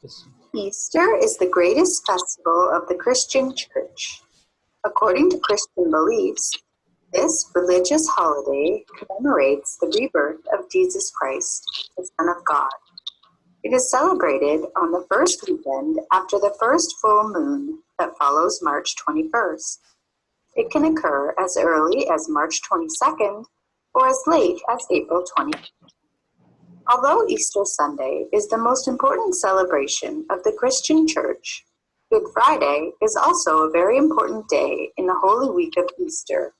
Yes. Easter is the greatest festival of the Christian Church. According to Christian beliefs, this religious holiday commemorates the rebirth of Jesus Christ, the Son of God. It is celebrated on the first weekend after the first full moon that follows March 21st. It can occur as early as March 22nd or as late as April 20th. Although Easter Sunday is the most important celebration of the Christian Church, Good Friday is also a very important day in the Holy Week of Easter.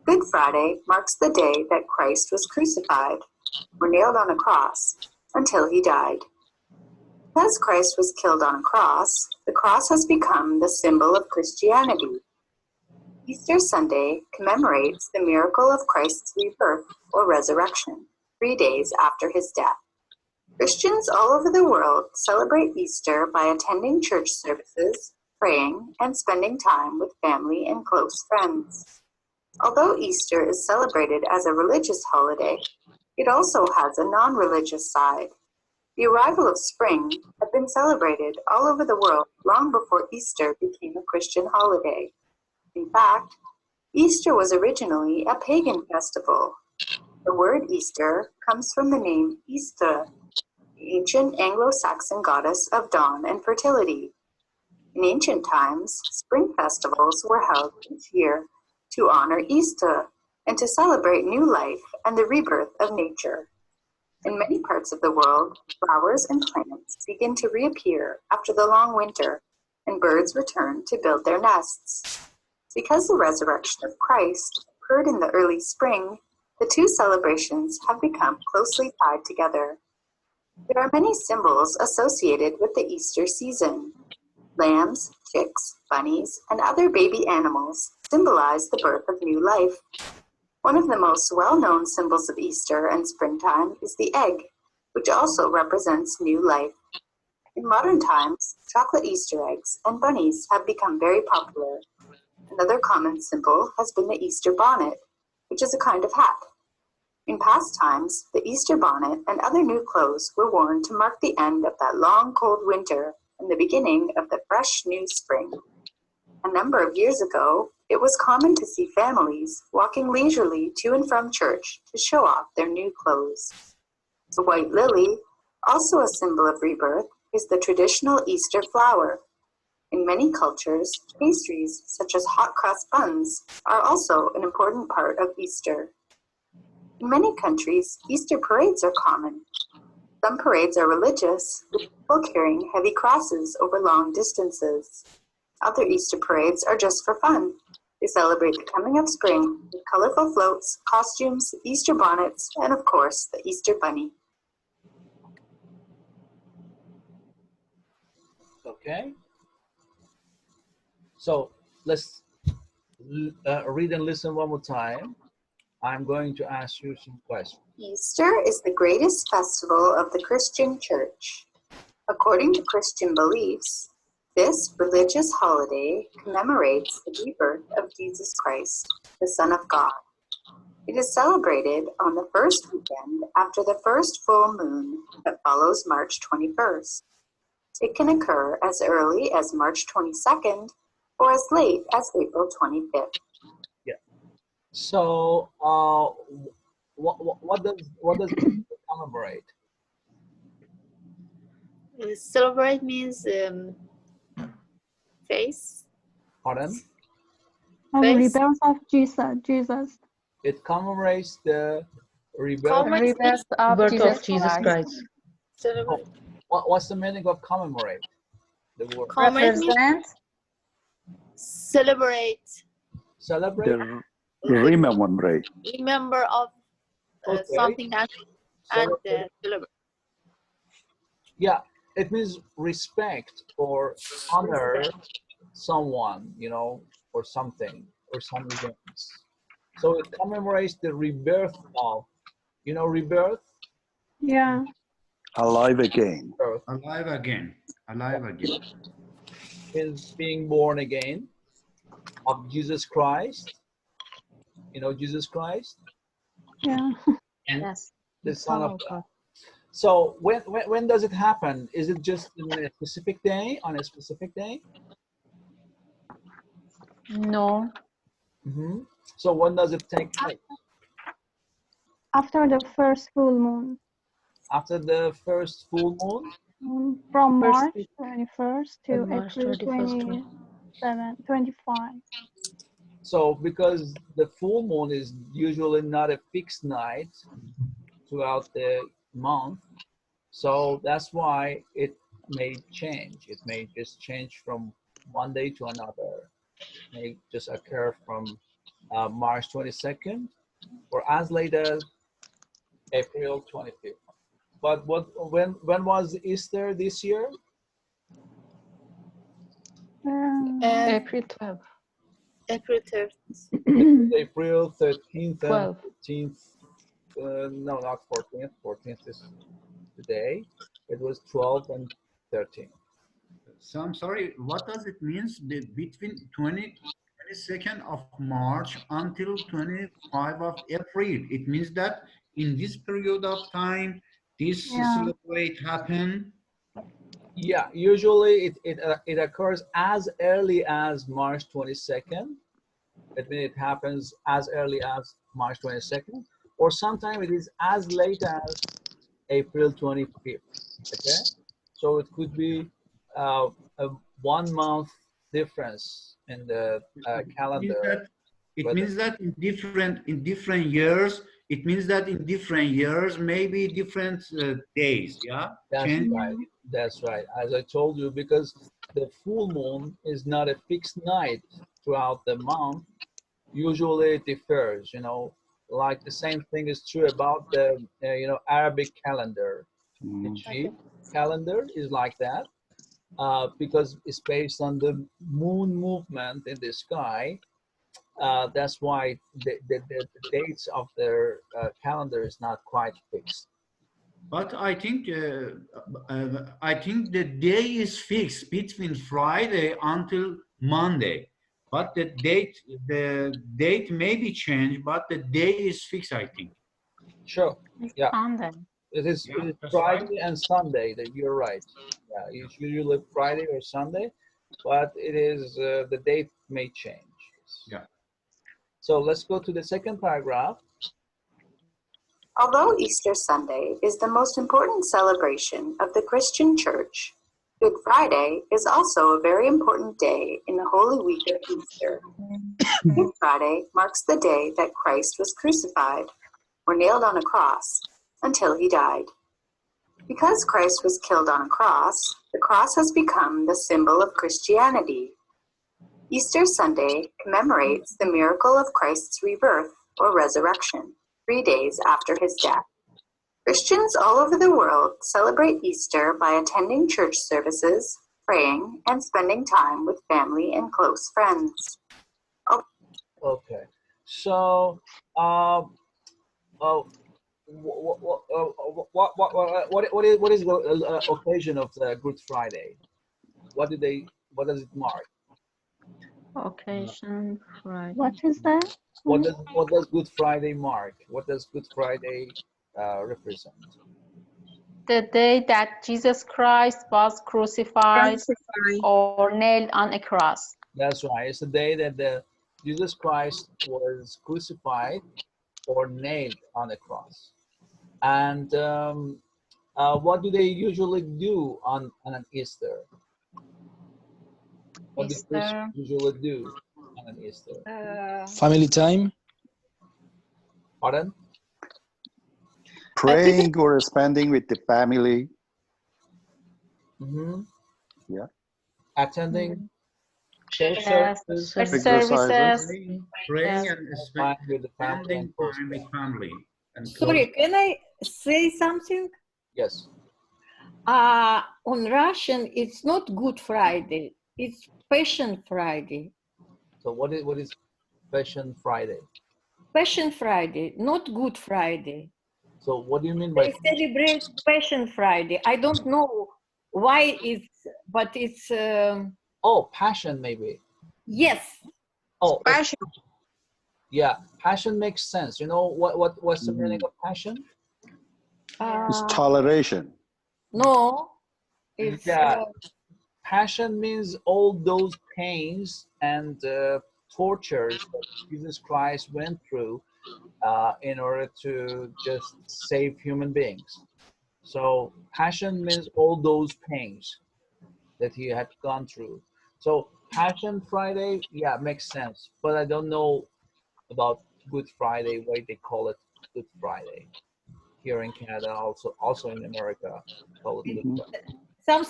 Good Friday marks the day that Christ was crucified or nailed on a cross until he died. Because Christ was killed on a cross, the cross has become the symbol of Christianity. Easter Sunday commemorates the miracle of Christ's rebirth or resurrection, 3 days after his death. Christians all over the world celebrate Easter by attending church services, praying, and spending time with family and close friends. Although Easter is celebrated as a religious holiday, it also has a non-religious side. The arrival of spring had been celebrated all over the world long before Easter became a Christian holiday. In fact, Easter was originally a pagan festival. The word Easter comes from the name Istra, the ancient Anglo-Saxon goddess of dawn and fertility. In ancient times, spring festivals were held each year to honor Easter and to celebrate new life and the rebirth of nature. In many parts of the world, flowers and plants begin to reappear after the long winter, and birds return to build their nests. Because the resurrection of Christ occurred in the early spring, the two celebrations have become closely tied together. There are many symbols associated with the Easter season. Lambs, chicks, bunnies, and other baby animals symbolize the birth of new life. One of the most well-known symbols of Easter and springtime is the egg, which also represents new life. In modern times, chocolate Easter eggs and bunnies have become very popular. Another common symbol has been the Easter bonnet, which is a kind of hat. In past times, the Easter bonnet and other new clothes were worn to mark the end of that long, cold winter and the beginning of the fresh, new spring. A number of years ago, it was common to see families walking leisurely to and from church to show off their new clothes. The white lily, also a symbol of rebirth, is the traditional Easter flower. In many cultures, pastries such as hot cross buns are also an important part of Easter. In many countries, Easter parades are common. Some parades are religious, with people carrying heavy crosses over long distances. Other Easter parades are just for fun. They celebrate the coming of spring with colorful floats, costumes, Easter bonnets, and of course, the Easter bunny. Okay. So let's read and listen one more time. I'm going to ask you some questions. Easter is the greatest festival of the Christian Church. According to Christian beliefs, this religious holiday commemorates the rebirth of Jesus Christ, the Son of God. It is celebrated on the first weekend after the first full moon that follows March 21st. It can occur as early as March 22nd or as late as April 25th. Yeah. So, what does it commemorate? Celebrate means face. Pardon? Face. Rebirth of Jesus. It commemorates the rebirth. Rebirth of Birth Jesus of Jesus Christ. Celebrate. What's the meaning of commemorate? The word. Represent. Celebrate. Celebrate. Remembrate. Remember of something that and celebrate. Yeah, it means respect or honor someone, you know, or something, or some events. So it commemorates the rebirth of, you know, rebirth? Yeah. Alive again. Birth Alive again. Alive again. is being born again of Jesus Christ. You know Jesus Christ? Yeah. Yes. The Son of God. So when does it happen? Is it just in a specific day, on a specific day? No. Hmm. So when does it take place? After the first full moon. After the first full moon? From First March week 21st to of March April 21st. 25. So because the full moon is usually not a fixed night throughout the month, so that's why it may change. It may just change from one day to another. It may just occur from March 22nd or as late as April 25th. But when was Easter this year? April 12th. April 3rd. April 13th and 12. 14th. No, not 14th. 14th is today. It was 12 and 13. So I'm sorry, what does it mean between 22nd of March until 25 of April? It means that in this period of time, this Yeah. celebrate happen. Yeah, usually it occurs as early as March 22nd. That means it happens as early as March 22nd, or sometimes it is as late as April 25th. Okay, so it could be a 1 month difference in the Means calendar. that it Whether means that in different years, it means that in different years, maybe different days, yeah? that's Change. right, that's right. As I told you, because the full moon is not a fixed night throughout the month. Usually it differs, you know, like the same thing is true about the Arabic calendar. The Hijri calendar is like that because it's based on the moon movement in the sky. That's why the dates of their calendar is not quite fixed. But I think the day is fixed between Friday until Monday. But the date may be changed, but the day is fixed, I think. Sure. Yeah, Sunday. it is Yeah, that's right. Friday and Sunday. That you're right. Yeah, it's usually Friday or Sunday, but it is the date may change. Yeah. So let's go to the second paragraph. although Easter Sunday is the most important celebration of the Christian Church, Good Friday is also a very important day in the Holy Week of Easter. Good Friday marks the day that Christ was crucified or nailed on a cross until he died. Because Christ was killed on a cross, the cross has become the symbol of Christianity. Easter Sunday commemorates the miracle of Christ's rebirth or resurrection, 3 days after his death. Christians all over the world celebrate Easter by attending church services, praying, and spending time with family and close friends. Okay. So, what is the occasion of the Good Friday? What does it mark? Occasion Friday. What is that? What does Good Friday mark? What does Good Friday represent? The day that Jesus Christ was crucified or nailed on a cross. That's right. It's the day that Jesus Christ was crucified or nailed on a cross. And what do they usually do on an Easter? What do Christians usually do on an Easter? Family time. Pardon? Praying or spending with the family. Mm-hmm. Yeah. Attending church Yes, services, church Exercises. services. Praying Yes. and time with the family spending and close time with friends. family. And Sorry, can I say something? Yes. On Russian, it's not Good Friday. It's Passion Friday. So what is Passion Friday? Passion Friday, not Good Friday. So what do you mean by They celebrate Passion Friday. I don't know why it's, but it's, oh, passion maybe. yes. Oh, Passion. yeah, passion makes sense. You know what's the meaning of passion? It's toleration. No, it's Yeah, passion means all those pains and tortures that Jesus Christ went through in order to just save human beings. So passion means all those pains that he had gone through. So Passion Friday, yeah, makes sense. But I don't know about Good Friday, why they call it Good Friday. Here in Canada, also in America, call it Good Mhm. Friday. some